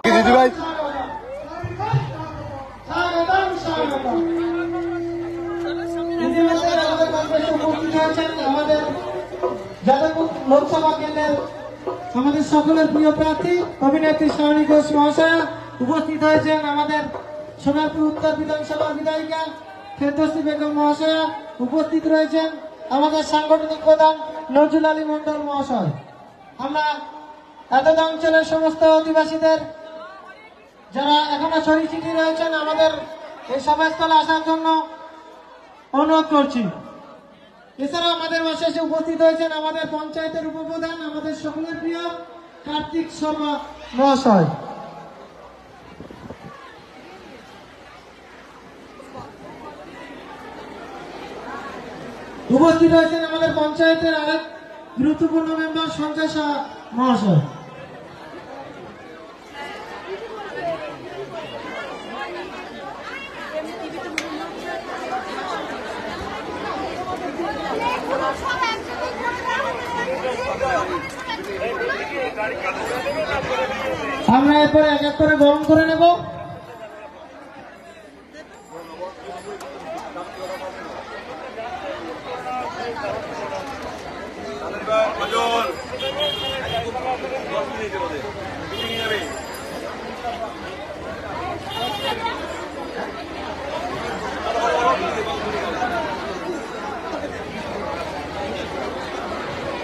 ভাই আমাদের যাদবপুর লোকসভা কেন্দ্রের আমাদের সকলের প্রিয় প্রার্থী অভিনেত্রী শাওনী ঘোষ মহাশয়া উপস্থিত হয়েছেন। আমাদের সোনারপুর উত্তর বিধানসভার বিধায়িকা ফেরদৌসী বেগম মহাশয়া উপস্থিত রয়েছেন। আমাদের সাংগঠনিক প্রধান নজরুল আলী মন্ডল মহাশয়। আমরা এতদ অঞ্চলের সমস্ত অধিবাসীদের যারা এখনো ছড়িয়ে ছিটিয়ে রয়েছেন আমাদের এই সভাস্থলে আসার জন্য অনুরোধ করছি। এছাড়াও আমাদের পাশে এসে উপস্থিত হয়েছেন আমাদের পঞ্চায়েতের উপপ্রধান আমাদের সকলের প্রিয় কার্তিক শর্মা মহাশয়। উপস্থিত হয়েছেন আমাদের পঞ্চায়েতের আরেক গুরুত্বপূর্ণ মেম্বার সঞ্জয় শাহ মহাশয়। আমরা এরপরে এক এক করে গ্রহণ করে নেব।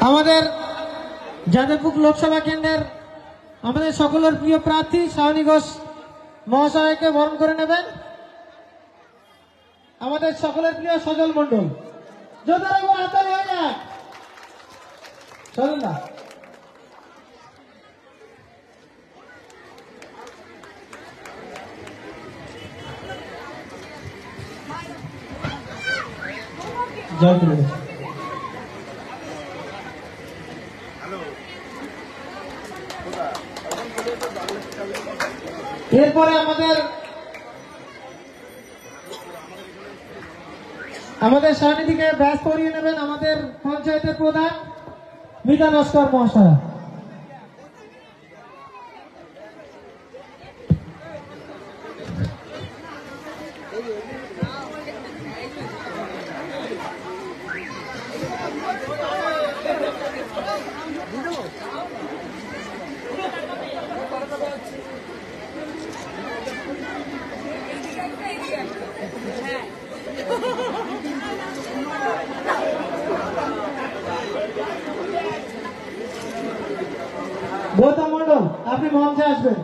আমাদের যাদবপুর লোকসভা কেন্দ্রের আমাদের সকলের প্রিয় প্রার্থী শাওনী ঘোষ মহাশয়কে বরণ করে নেবেন আমাদের সকলের প্রিয় সজল মন্ডল। সজল না জয় তুলে এরপরে আমাদের সান্নিধ্যে ব্যাস পরিয়ে নেবেন আমাদের পঞ্চায়েতের প্রধান মিতা নস্কর মহাশয়। গৌতম মন্ডল আপনি মঞ্চে আসবেন।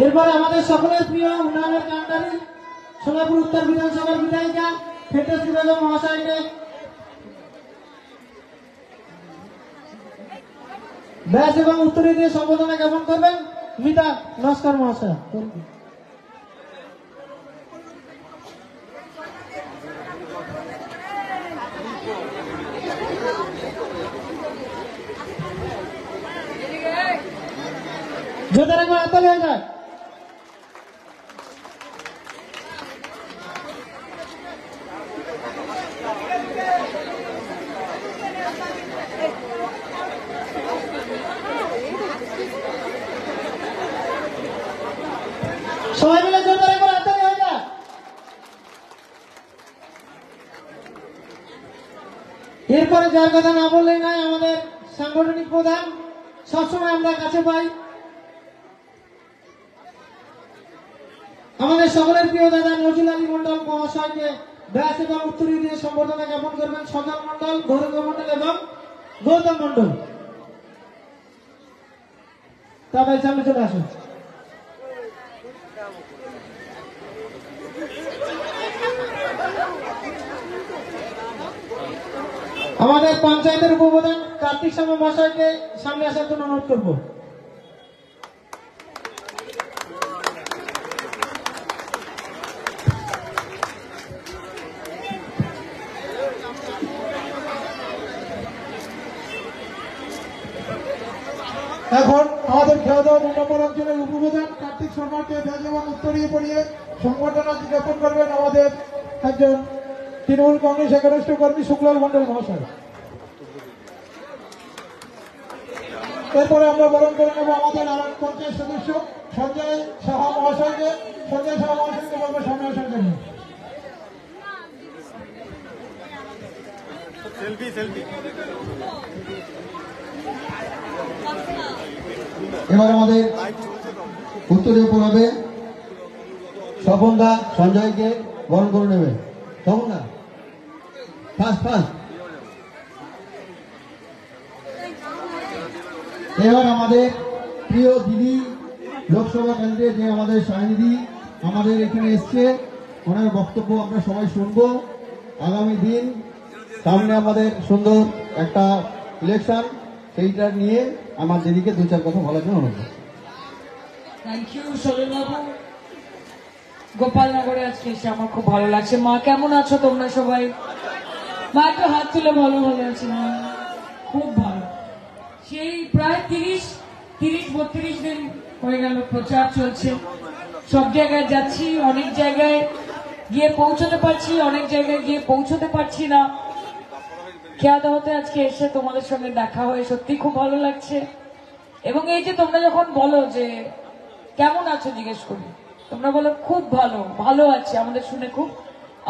এরপরে আমাদের সকলের প্রিয় উন্নয়নের কান্ডারি সোনারপুর উত্তর বিধানসভার বিধায়িকা ফেরদৌসী বেগম মহাশয়কে ব্যাস এবং উত্তরী দিয়ে সম্বোধনা জ্ঞাপন করবেন মিতা নস্কর মহাশয়। জোতার একবার হাততালি হয়ে যায়। সবাই মিলে জোতার একবার হাততালি হয়ে যায়। এরপরে যার কথা না বললেই নয় আমাদের সাংগঠনিক প্রধান সবসময় আমরা কাছে পাই আমাদের সকলের প্রিয় দাদা নজরুল আলী মন্ডল মহাশয়কে ব্যাস এবং উত্তরী দিয়ে সম্বর্ধনা জ্ঞাপন করবেন সজল মন্ডল, গৌরব মন্ডল এবং গৌতম মন্ডল। তাদের সামনে চলে আসুন। আমাদের পঞ্চায়েতের উপপ্রধান কার্তিক শর্মা মহাশয়কে সামনে আসার জন্য অনুরোধ করব। এখন আমাদের খেয়াদহ 2 নম্বর অঞ্চলের উপপ্রধান কার্তিক শর্মাকে ব্যাজ এবং উত্তরীয় পরিয়ে সংবর্ধনা জ্ঞাপন করবেন আমাদের একজন তৃণমূল কংগ্রেস একনিষ্ঠ কর্মী শুক্লাল মন্ডল মহাশয়। এরপরে আমরা বরণ করে নেব আমাদের আর এক পঞ্চায়েত সদস্য সঞ্জয় সাহা মহাশয়কে। সঞ্জয় সাহা মহাশয়কে বলবো সামনে আসার জন্য। এবার আমাদের উত্তরীয় পড়াবে স্বপনদা সঞ্জয়কে বরণ করে নেবে। স্বপনদা ফার্স্ট ফার্স্ট। এবার আমাদের প্রিয় দিদি লোকসভা কেন্দ্রে যে আমাদের সায়নিধি আমাদের এখানে এসছে, ওনার বক্তব্য আমরা সবাই শুনবো। আগামী দিন সামনে আমাদের সুন্দর একটা ইলেকশন, সেইটা নিয়ে আমার দিদিকে দু চার কথা বলার জন্য অনুরোধ। থ্যাংক ইউ সলিল বাবু। গোপালনগরে আজকে এসে আমার খুব ভালো লাগছে। মা কেমন আছো তোমরা সবাই? মা একটু হাত তুলে ভালো ভালো আছি মা, খুব ভালো। সেই প্রায় 30-32 দিন হয়ে গেল প্রচার চলছে, সব জায়গায় যাচ্ছি, অনেক জায়গায় গিয়ে পৌঁছতে পারছি, অনেক জায়গায় গিয়ে পৌঁছতে পারছি না। খেয়াদা হতে আজকে এসে তোমাদের সঙ্গে দেখা হয়ে সত্যি খুব ভালো লাগছে। এবং এই যে তোমরা যখন বলো যে কেমন আছো জিজ্ঞেস করি, তোমরা বলো খুব ভালো, ভালো আছি, আমাদের শুনে খুব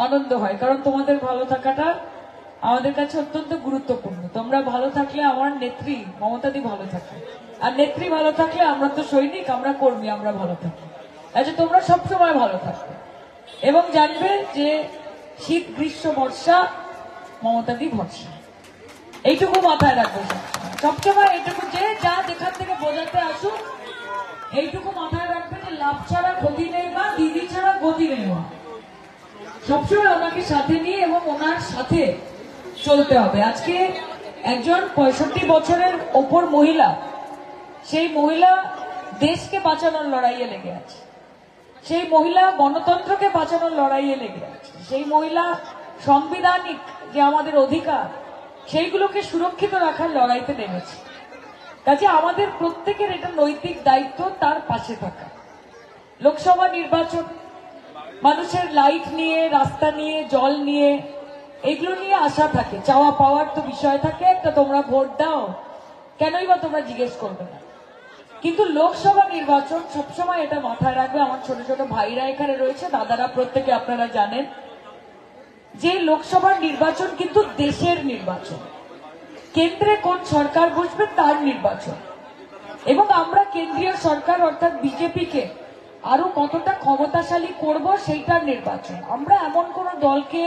আনন্দ হয়। কারণ তোমাদের ভালো থাকাটা আমাদের কাছে অত্যন্ত গুরুত্বপূর্ণ। তোমরা ভালো থাকলে আমার নেত্রী মমতাদি ভালো থাকে, আর নেত্রী ভালো থাকলে আমরা তো সৈনিক, আমরা কর্মী, আমরা ভালো থাকি। আচ্ছা, তোমরা সবসময় ভালো থাকবে এবং জানবে যে শীত গ্রীষ্ম বর্ষা মমতাদি ভরসা। এইটুকু মাথায় রাখবে সবসময়, এইটুকু যে যা যেখান থেকে বোঝাতে আসুক এইটুকু মাথায় রাখবে যে লাভ ছাড়া ক্ষতি নেই বা দিদি ছাড়া গতি নেই। সবসময় ওনাকে সাথে নিয়ে এবং ওনার সাথে চলতে হবে। আজকে একজন 65 বছরের ওপর মহিলা, সেই মহিলা দেশকে বাঁচানোর লড়াইয়ে লেগে আছে, সেই মহিলা গণতন্ত্রকে বাঁচানোর লড়াইয়ে লেগে আছে, সেই মহিলা সাংবিধানিক যে আমাদের অধিকার সেইগুলোকে সুরক্ষিত রাখার লড়াইতে নেমেছে। কাজে আমাদের প্রত্যেকের এটা নৈতিক দায়িত্ব তার পাশে থাকা। লোকসভা নির্বাচন মানুষের লাইট নিয়ে, রাস্তা নিয়ে, জল নিয়ে, এগুলো নিয়ে আশা থাকে, চাওয়া পাওয়ার তো বিষয় থাকে একটা, তোমরা ভোট দাও কেনই বা তোমরা জিজ্ঞেস করবে না। কিন্তু লোকসভা নির্বাচন সবসময় এটা মাথায় রাখবে। আমার ছোট ছোট ভাইরা এখানে রয়েছে, দাদারা প্রত্যেকে আপনারা জানেন যে লোকসভার নির্বাচন কিন্তু দেশের নির্বাচন, কেন্দ্রে কোন সরকার বসবে তার নির্বাচন, এবং আমরা কেন্দ্রীয় সরকার অর্থাৎ বিজেপিকে আরো কতটা ক্ষমতাশালী করব সেইটার নির্বাচন। আমরা এমন কোন দলকে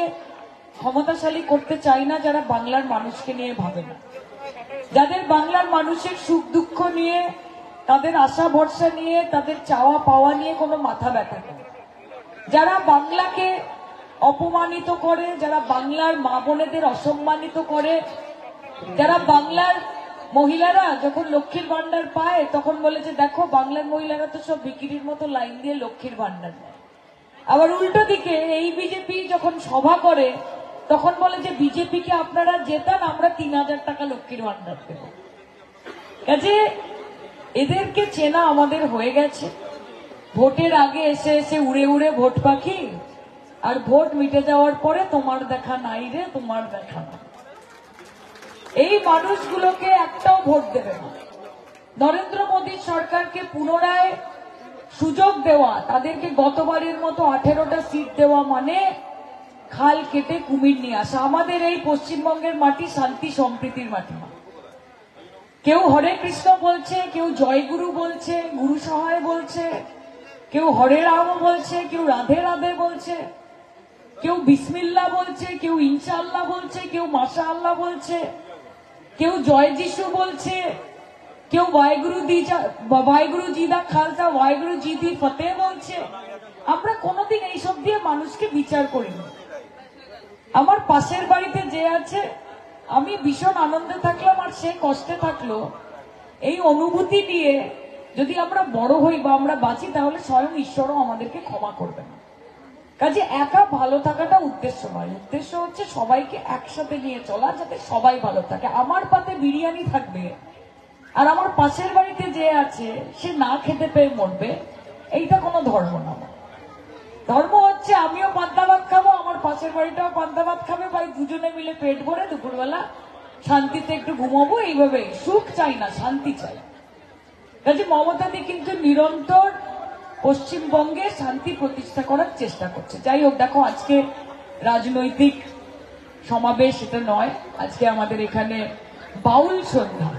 ক্ষমতাশালী করতে চাই না যারা বাংলার মানুষকে নিয়ে ভাবে না, যাদের বাংলার মানুষের সুখ দুঃখ নিয়ে, তাদের আশা ভরসা নিয়ে, তাদের চাওয়া পাওয়া নিয়ে কোনো মাথা ব্যথা নেই, যারা বাংলাকে অপমানিত করে, যারা বাংলার মা বোনেদের অসম্মানিত করে, যারা বাংলার মহিলারা যখন লক্ষ্মীর ভান্ডার পায় তখন বলে যে দেখো বাংলার মহিলারা তো সব বিক্রির মতো লাইন দিয়ে লক্ষ্মীর ভান্ডার নেয়। আবার উল্টো দিকে এই বিজেপি যখন সভা করে তখন বলে যে বিজেপিকে আপনারা জেতান, আমরা 3000 টাকা লক্ষ্মীর ভান্ডার দেব। কাজে এদেরকে চেনা আমাদের হয়ে গেছে। ভোটের আগে এসে এসে উড়ে উড়ে ভোট পাখি, আর ভোট মিটে যাওয়ার পরে তোমার দেখা নাই রে, তোমার দেখা নাই। এই মানুষগুলোকে একটাও ভোট দেবে না। নরেন্দ্র মোদী সরকারকে পুনরায় সুযোগ দেওয়া, তাদেরকে গতবারের মতো 18টা সিট দেওয়া মানে খাল কেটে কুমির নিয়ে আসা। আমাদের এই পশ্চিমবঙ্গের মাটি শান্তি সম্প্রীতির মাটি। কেউ হরে কৃষ্ণ বলছে, কেউ জয়গুরু বলছে, গুরু সহায় বলছে, কেউ হরে রাম বলছে, কেউ রাধে রাধে বলছে, কেউ বিসমিল্লাহ বলছে, কেউ ইনশাআল্লাহ বলছে, কেউ মাশা আল্লাহ বলছে, কেউ জয় যিশু বলছে, কেউ ওয়াইগুরু জি দা খালসা, ওয়াইগুরু জি দি ফতেহ বলছে। আমরা কোনোদিন এইসব দিয়ে মানুষকে বিচার করিনি। আমার পাশের বাড়িতে যে আছে, আমি ভীষণ আনন্দে থাকলাম আর সে কষ্টে থাকলো, এই অনুভূতি নিয়ে যদি আমরা বড় হই বা আমরা বাঁচি তাহলে স্বয়ং ঈশ্বরও আমাদেরকে ক্ষমা করবে না। কাজে একা ভালো থাকাটা উদ্দেশ্য নয়, উদ্দেশ্য হচ্ছে সবাইকে একসাথে নিয়ে চলা, যাতে সবাই ভালো থাকে। আমার পাতে বিরিয়ানি থাকবে আর আমার পাশের বাড়িতে যে আছে সে না খেতে পেয়ে মরবে, এইটা কোনো ধর্ম না। ধর্ম হচ্ছে আমিও পান্তা ভাত খাবো, আমার পাশের বাড়িটাও পান্তা ভাত খাবে, ভাই দুজনে মিলে পেট ভরে দুপুরবেলা শান্তিতে একটু ঘুমাবো, এইভাবে সুখ চাই না, শান্তি চাই। কাজে মমতাদি কিন্তু নিরন্তর পশ্চিমবঙ্গে শান্তি প্রতিষ্ঠা করার চেষ্টা করছে। যাই হোক, দেখো আজকে রাজনৈতিক সমাবেশ এটা নয়, আজকে আমাদের এখানে বাউল সন্ধ্যা,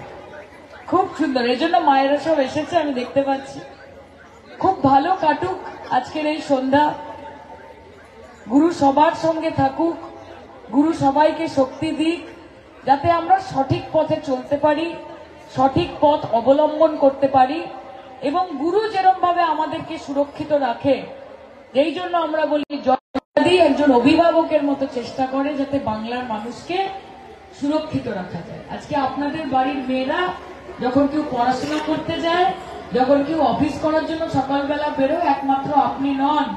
খুব সুন্দর, এজন্য মায়েরা সব এসেছে আমি দেখতে পাচ্ছি। খুব ভালো কাটুক আজকের এই সন্ধ্যা, গুরু সবার সঙ্গে থাকুক, গুরু সবাইকে শক্তি দিক, যাতে আমরা সঠিক পথে চলতে পারি, সঠিক পথ অবলম্বন করতে পারি, এবং গুরু যেরকম ভাবে আমাদেরকে সুরক্ষিত রাখে, এই জন্য আমরা বলি জয়দি একজন অভিভাবকের মতো চেষ্টা করে যাতে বাংলার মানুষকে সুরক্ষিত রাখা যায়। আজকে আপনাদের বাড়ির মেয়েরা যখন কেউ পড়াশোনা করতে যায়, যখন কেউ অফিস করার জন্য সকালবেলা বেরোয়, একমাত্র আপনি নন,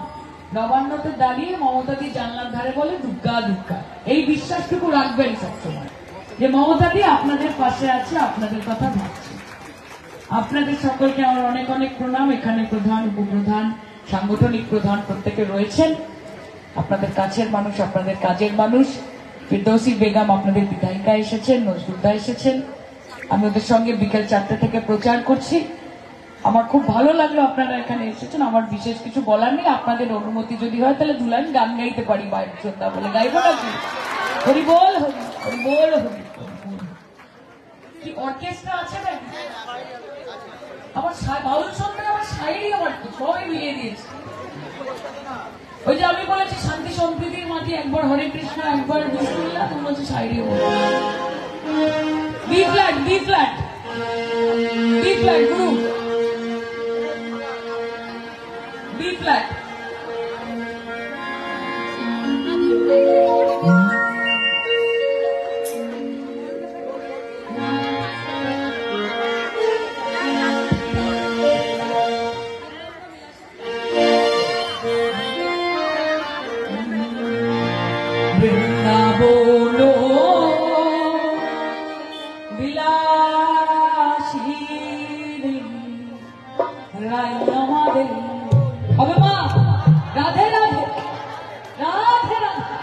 নবান্নতে দাঁড়িয়ে মমতাদি জানলার ধারে বলে দুগ্গা দুগ্গা। এই বিশ্বাসটুকু রাখবেন সবসময় যে মমতাদি আপনাদের পাশে আছে, আপনাদের কথা ভাবছে। আপনাদের সকলকে আমার অনেক অনেক প্রণাম। এখানে প্রধান, উপপ্রধান, সাংগঠনিক প্রধান প্রত্যেকে রয়েছেন, আপনাদের কাছের মানুষ, আপনাদের কাজের মানুষ। ফিরদৌসী বেগম আপনাদের বিধায়িকা এসেছেন, নজরুলদা এসেছেন, আমি ওদের সঙ্গে বিকেল 4টে থেকে প্রচার করছি। আমার খুব ভালো লাগলো আপনারা এখানে এসেছেন। আমার বিশেষ কিছু বলার নেই, আপনাদের অনুমতি যদি হয় তাহলে দুলাইন গান গাইতে পারি বাইরের শ্রদ্ধা বলে, গাইবো নাকি? হরি বল, হরি হরি বল, হরি কি অর্কেস্ট্রা আছে নাকি? আমার বাউল সন্ধ্যায় আমার শায়েরি, আমার সবাই মিলিয়ে দিয়েছে। ওই যে আমি বলেছি শান্তি সম্প্রীতির মাটি, একবার হরে কৃষ্ণ, একবার বিসমিল্লাহ, তুমি বলছো শায়েরি। B flat, B flat, B flat, গুরু বি ফ্ল্যাট। বৃন্দাবন বিলাসী রাই আমাদের হবে মা, রাধে রাধে, রাধে রাধে,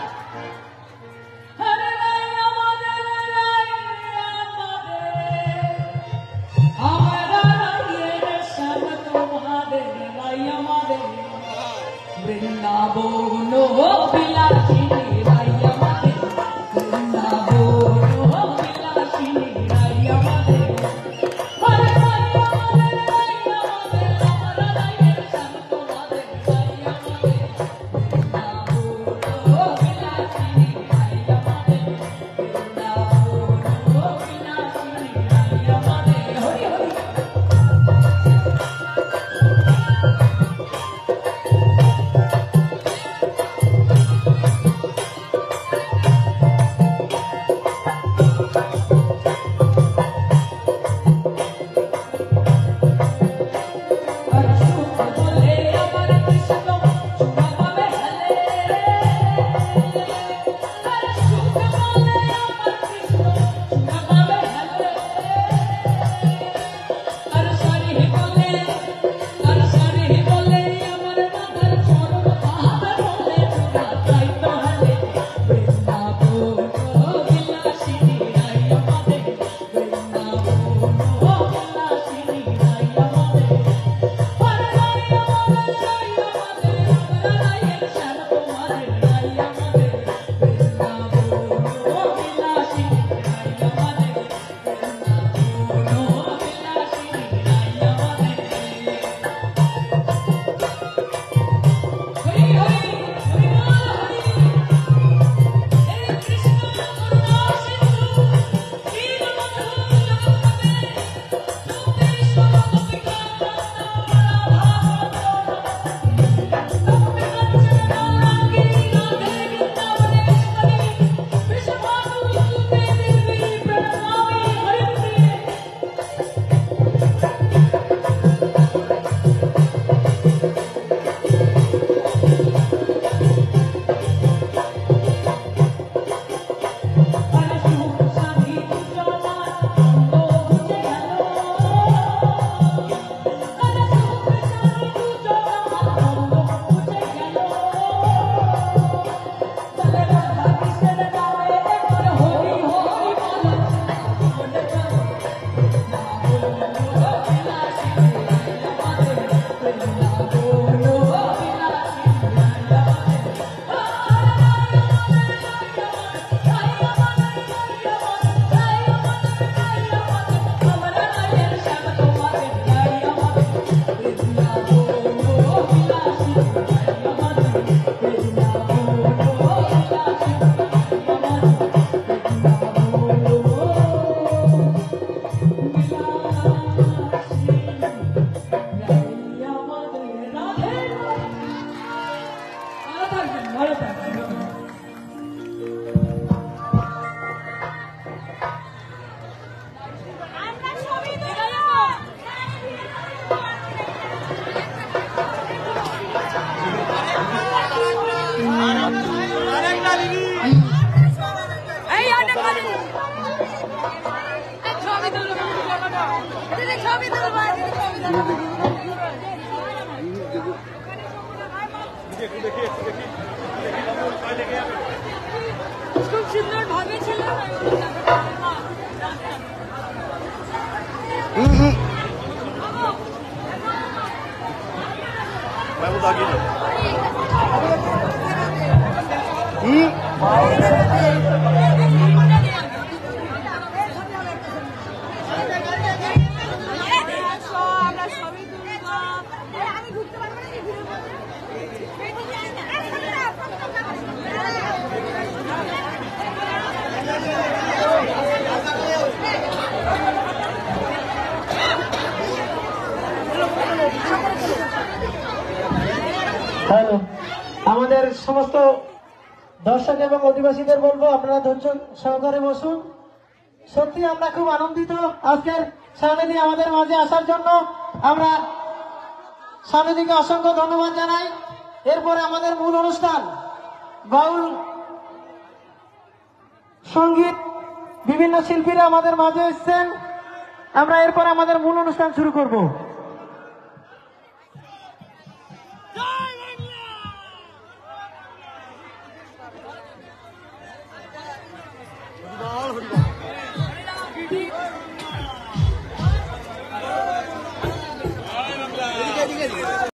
হরে রাই আমাদের, রাই আমাদের, আমরা রাইয়ের সব তোমাদের, রাই আমাদের বৃন্দাবন বিলাসী। খুব সুন্দর ভাবে ছিল। আমরা সবই তুলবো। আমি ঘুরতে পারবো না, হ্যালো, আমাদের সমস্ত দর্শক এবং অধিবাসীদের বলবো আপনারা ধৈর্য সহকারে বসুন। সত্যি আমরা খুব আনন্দিত আজকের সামনেদি আমাদের মাঝে আসার জন্য। আমরা সামনেদিকে অসংখ্য ধন্যবাদ জানাই। এরপরে আমাদের মূল অনুষ্ঠান বাউল সঙ্গীত, বিভিন্ন শিল্পীরা আমাদের মাঝে এসছেন। আমরা এরপর আমাদের মূল অনুষ্ঠান শুরু করব।